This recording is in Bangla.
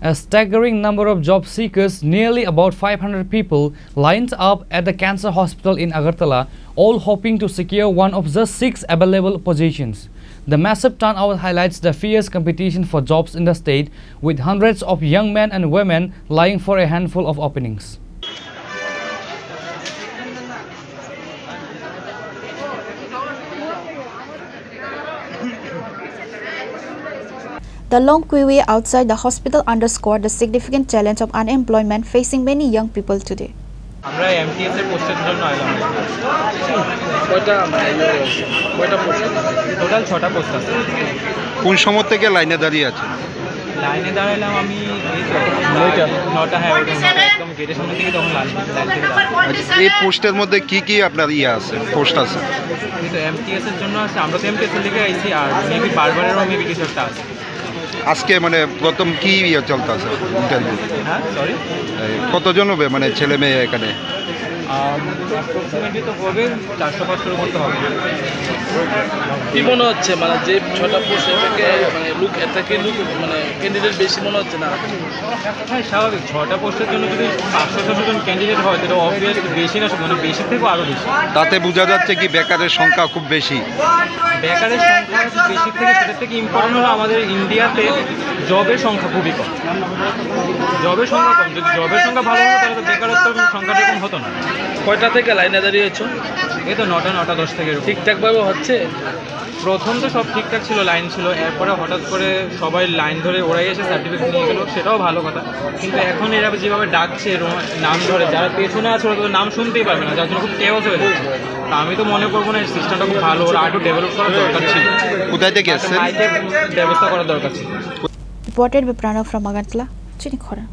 A staggering number of job seekers, nearly about 500 people, lined up at the cancer hospital in Agartala, all hoping to secure one of the 6 available positions. The massive turnout highlights the fierce competition for jobs in the state, with hundreds of young men and women lying for a handful of openings. The long queue outside the hospital underscored the significant challenge of unemployment facing many young people today. আমরা এমটিএস এর পোস্টের জন্য আইলাম। কয়টা পোস্ট? টোটাল 6টা পোস্ট আছে। কোন সময় থেকে লাইনে দাঁড়িয়ে আছেন? লাইনে দাঁড়াইলাম আমি এই তো 9টা, হ্যাঁ একদম গেটের সামনে থেকে তখন লাইন থেকে দাঁড়াই। এই পোস্টের মধ্যে কি আপনার আছে পোস্ট আছে? এই তো এমটিএস এর জন্য আছে, আমরা তো এমটিএস এর লিগে আইছি, আর মেবি বারবারেরও মেবি কিছু একটা আছে। আজকে মানে প্রথম কি চলতেছে ইন্টারভিউ? হ্যাঁ সরি, কতজন হবে মানে ছেলে মেয়ে এখানে? অ্যাপ্রক্সিমেটলি তো হবে 400-500 করতে হবে। কি মনে হচ্ছে মানে যে 6টা পোস্ট থেকে মানে লুক মানে ক্যান্ডিডেট বেশি মনে হচ্ছে না? হ্যাঁ স্বাভাবিক, 6টা পোস্টের জন্য যদি 500-600 জন ক্যান্ডিডেট হয় তাহলে অবভিয়াসলি বেশি না, মানে বেশি থেকেও আরও বেশি। তাতে বোঝা যাচ্ছে কি বেকারের সংখ্যা খুব বেশি। বেকারের সংখ্যা বেশি থেকে সেটার থেকে ইম্পর্টেন্ট হলো আমাদের ইন্ডিয়াতে জবের সংখ্যা খুবই কম। জবের সংখ্যা কম, যদি জবের সংখ্যা ভালো হতো তাহলে তো বেকারত্বের সংখ্যাটা এরকম হতো না। কয়টা থেকে লাইনে দাঁড়িয়েছ? এই তো 9টা-9:10 থেকে। ঠিকঠাকভাবে হচ্ছে? প্রথম তো সব ঠিকঠাক ছিল, লাইন ছিল, এরপরে হঠাৎ করে সবাই লাইন ধরে ওরাই এসে সার্টিফিকেট নিয়ে গেলো, সেটাও ভালো কথা। কিন্তু এখন এরা যেভাবে ডাকছে নাম ধরে, যারা পেছনে আছে ওরা তো নাম শুনতেই পারবে না, যার জন্য খুব কেওস হয়ে যাচ্ছে। তা আমি তো মনে করবো না এই সিস্টেমটা খুব ভালো, ওরা আরও ডেভেলপ করার দরকার ছিল। কোথায় থেকে এসেছেন? ব্যবস্থা করার দরকার ছিল। Reported by Pranav from Agartala, Chini Khora.